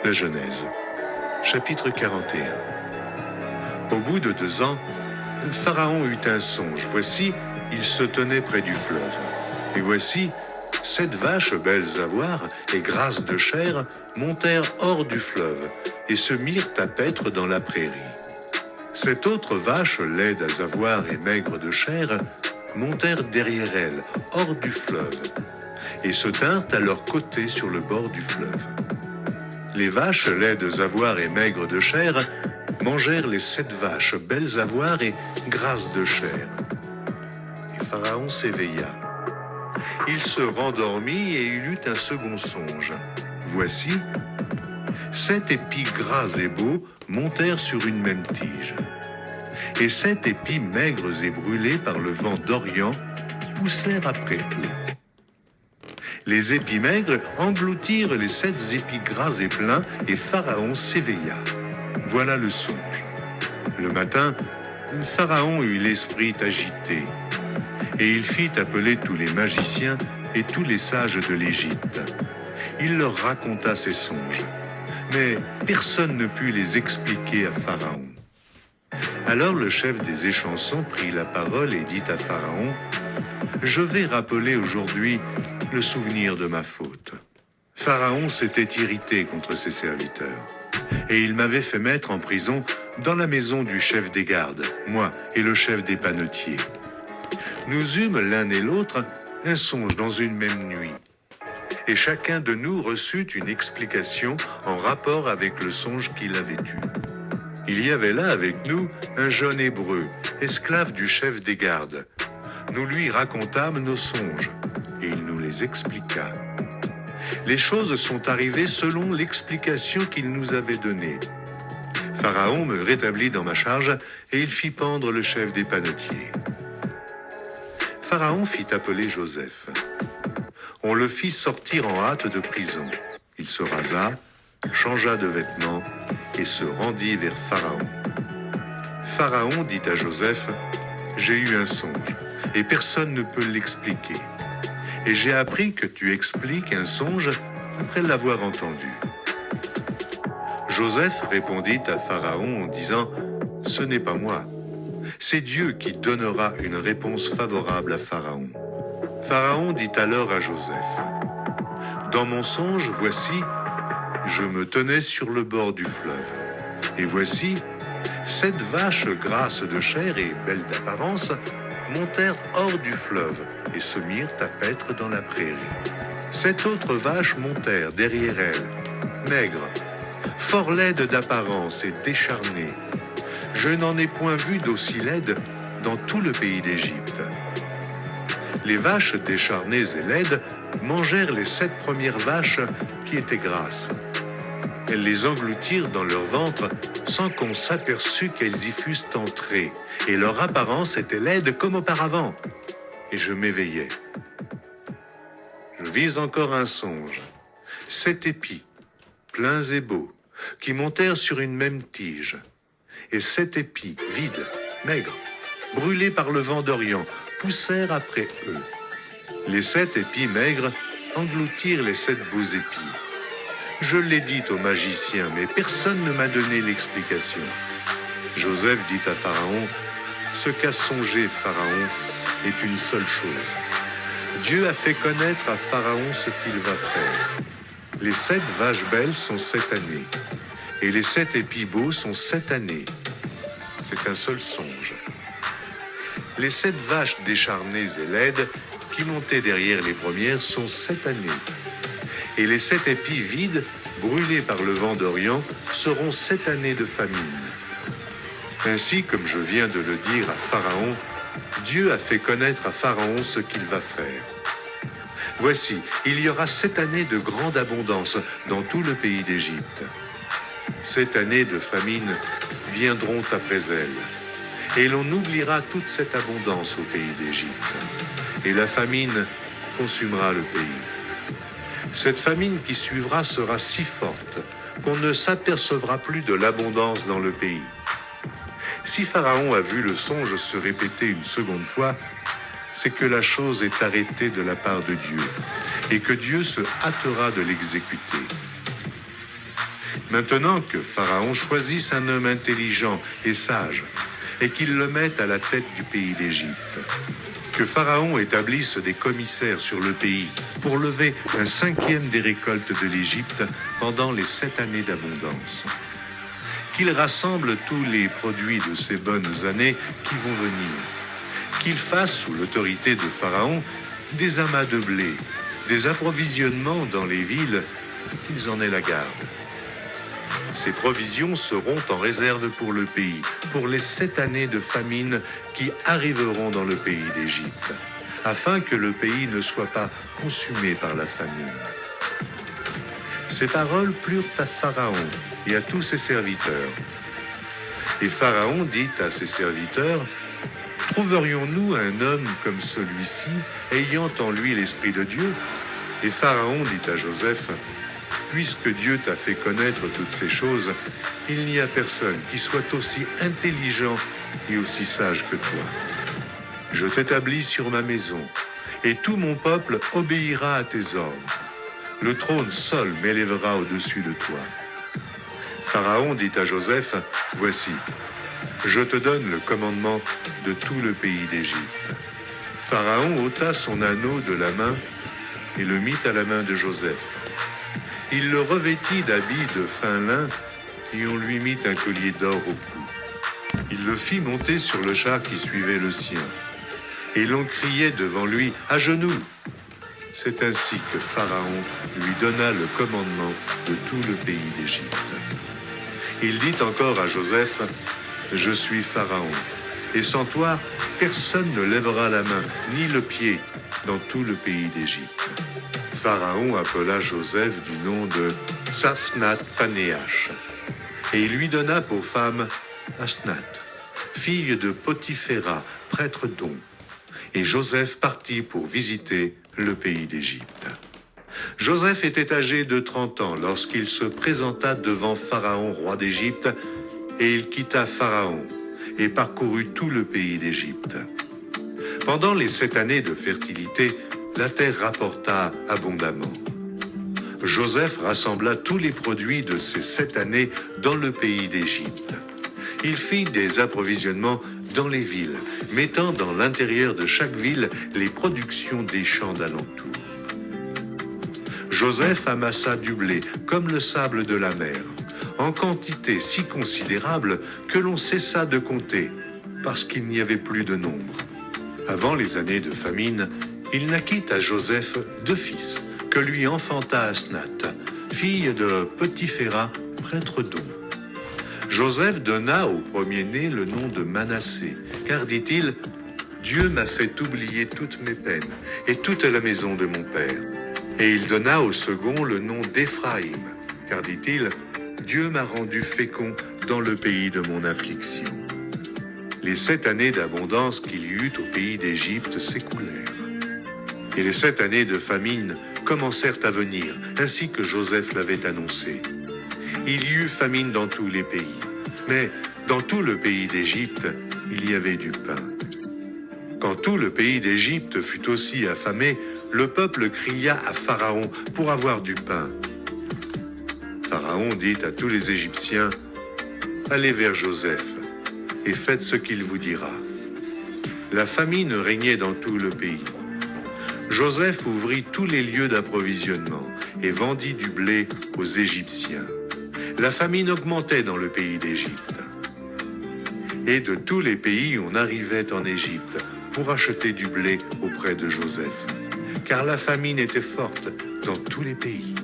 La Genèse, chapitre 41. Au bout de 2 ans, Pharaon eut un songe. Voici, il se tenait près du fleuve. Et voici, 7 vaches belles à voir et grasses de chair montèrent hors du fleuve et se mirent à paître dans la prairie. 7 autres vaches laides à voir et maigres de chair montèrent derrière elles, hors du fleuve, et se tinrent à leur côté sur le bord du fleuve. Les vaches laides à voir et maigres de chair mangèrent les 7 vaches belles à voir et grasses de chair. Et Pharaon s'éveilla. Il se rendormit et il eut un second songe. Voici, 7 épis gras et beaux montèrent sur une même tige. Et 7 épis maigres et brûlés par le vent d'Orient poussèrent après eux. Les épis maigres engloutirent les 7 épis gras et pleins, et Pharaon s'éveilla. Voilà le songe. Le matin, Pharaon eut l'esprit agité, et il fit appeler tous les magiciens et tous les sages de l'Égypte. Il leur raconta ses songes, mais personne ne put les expliquer à Pharaon. Alors le chef des échansons prit la parole et dit à Pharaon, « Je vais rappeler aujourd'hui le souvenir de ma faute. » Pharaon s'était irrité contre ses serviteurs, et il m'avait fait mettre en prison dans la maison du chef des gardes, moi et le chef des panetiers. Nous eûmes l'un et l'autre un songe dans une même nuit, et chacun de nous reçut une explication en rapport avec le songe qu'il avait eu. Il y avait là avec nous un jeune Hébreu, esclave du chef des gardes. Nous lui racontâmes nos songes, et il nous les expliqua. Les choses sont arrivées selon l'explication qu'il nous avait donnée. Pharaon me rétablit dans ma charge, et il fit pendre le chef des panetiers. Pharaon fit appeler Joseph. On le fit sortir en hâte de prison. Il se rasa, changea de vêtements et se rendit vers Pharaon. Pharaon dit à Joseph, « J'ai eu un songe, et personne ne peut l'expliquer. Et j'ai appris que tu expliques un songe après l'avoir entendu. » Joseph répondit à Pharaon en disant, « Ce n'est pas moi. C'est Dieu qui donnera une réponse favorable à Pharaon. » Pharaon dit alors à Joseph, « Dans mon songe, voici, je me tenais sur le bord du fleuve. Et voici, 7 vaches grasses de chair et belles d'apparence montèrent hors du fleuve et se mirent à paître dans la prairie. 7 autres vaches montèrent derrière elles, maigres, fort laides d'apparence et décharnées. Je n'en ai point vu d'aussi laides dans tout le pays d'Égypte. Les vaches décharnées et laides mangèrent les 7 premières vaches qui étaient grasses. Elles les engloutirent dans leur ventre sans qu'on s'aperçût qu'elles y fussent entrées, et leur apparence était laide comme auparavant. Et je m'éveillai. Je vis encore un songe. 7 épis, pleins et beaux, qui montèrent sur une même tige, et 7 épis, vides, maigres, brûlés par le vent d'Orient, poussèrent après eux. Les 7 épis maigres engloutirent les 7 beaux épis. Je l'ai dit aux magiciens, mais personne ne m'a donné l'explication. Joseph dit à Pharaon, « Ce qu'a songé Pharaon est une seule chose. Dieu a fait connaître à Pharaon ce qu'il va faire. Les 7 vaches belles sont 7 années, et les 7 épis beaux sont 7 années. C'est un seul songe. Les 7 vaches décharnées et laides qui montaient derrière les premières sont 7 années. Et les 7 épis vides, brûlés par le vent d'Orient, seront 7 années de famine. Ainsi, comme je viens de le dire à Pharaon, Dieu a fait connaître à Pharaon ce qu'il va faire. Voici, il y aura 7 années de grande abondance dans tout le pays d'Égypte. 7 années de famine viendront après elles, et l'on oubliera toute cette abondance au pays d'Égypte, et la famine consumera le pays. Cette famine qui suivra sera si forte qu'on ne s'apercevra plus de l'abondance dans le pays. Si Pharaon a vu le songe se répéter une seconde fois, c'est que la chose est arrêtée de la part de Dieu, et que Dieu se hâtera de l'exécuter. Maintenant que Pharaon choisisse un homme intelligent et sage, et qu'il le mette à la tête du pays d'Égypte. Que Pharaon établisse des commissaires sur le pays pour lever un 5e des récoltes de l'Égypte pendant les 7 années d'abondance. Qu'il rassemble tous les produits de ces bonnes années qui vont venir. Qu'il fasse, sous l'autorité de Pharaon, des amas de blé, des approvisionnements dans les villes, qu'ils en aient la garde. Ces provisions seront en réserve pour le pays, pour les 7 années de famine qui arriveront dans le pays d'Égypte, afin que le pays ne soit pas consumé par la famine. Ces paroles plurent à Pharaon et à tous ses serviteurs. Et Pharaon dit à ses serviteurs, « Trouverions-nous un homme comme celui-ci, ayant en lui l'Esprit de Dieu ?» Et Pharaon dit à Joseph, « Puisque Dieu t'a fait connaître toutes ces choses, il n'y a personne qui soit aussi intelligent et aussi sage que toi. Je t'établis sur ma maison, et tout mon peuple obéira à tes ordres. Le trône seul m'élèvera au-dessus de toi. » Pharaon dit à Joseph, « Voici, je te donne le commandement de tout le pays d'Égypte. » Pharaon ôta son anneau de la main et le mit à la main de Joseph. Il le revêtit d'habits de fin lin et on lui mit un collier d'or au cou. Il le fit monter sur le char qui suivait le sien. Et l'on criait devant lui, « À genoux !» C'est ainsi que Pharaon lui donna le commandement de tout le pays d'Égypte. Il dit encore à Joseph, « Je suis Pharaon, et sans toi, personne ne lèvera la main, ni le pied, dans tout le pays d'Égypte. » Pharaon appela Joseph du nom de Tsaphnath-Panéach, et il lui donna pour femme Asnath, fille de Potiphéra, prêtre d'On. Et Joseph partit pour visiter le pays d'Égypte. Joseph était âgé de 30 ans lorsqu'il se présenta devant Pharaon, roi d'Égypte, et il quitta Pharaon et parcourut tout le pays d'Égypte. Pendant les 7 années de fertilité, la terre rapporta abondamment. Joseph rassembla tous les produits de ces 7 années dans le pays d'Égypte. Il fit des approvisionnements dans les villes, mettant dans l'intérieur de chaque ville les productions des champs d'alentour. Joseph amassa du blé comme le sable de la mer, en quantité si considérable que l'on cessa de compter, parce qu'il n'y avait plus de nombre. Avant les années de famine, il naquit à Joseph 2 fils, que lui enfanta Asnath, fille de Potiphéra, prêtre d'On. Joseph donna au premier-né le nom de Manassé, car, dit-il, « Dieu m'a fait oublier toutes mes peines et toute la maison de mon père. » Et il donna au second le nom d'Éphraïm, car, dit-il, « Dieu m'a rendu fécond dans le pays de mon affliction. » Les 7 années d'abondance qu'il y eut au pays d'Égypte s'écoulèrent. Et les 7 années de famine commencèrent à venir, ainsi que Joseph l'avait annoncé. Il y eut famine dans tous les pays, mais dans tout le pays d'Égypte, il y avait du pain. Quand tout le pays d'Égypte fut aussi affamé, le peuple cria à Pharaon pour avoir du pain. Pharaon dit à tous les Égyptiens, « Allez vers Joseph et faites ce qu'il vous dira. » La famine régnait dans tout le pays. Joseph ouvrit tous les lieux d'approvisionnement et vendit du blé aux Égyptiens. La famine augmentait dans le pays d'Égypte. Et de tous les pays, on arrivait en Égypte pour acheter du blé auprès de Joseph, car la famine était forte dans tous les pays.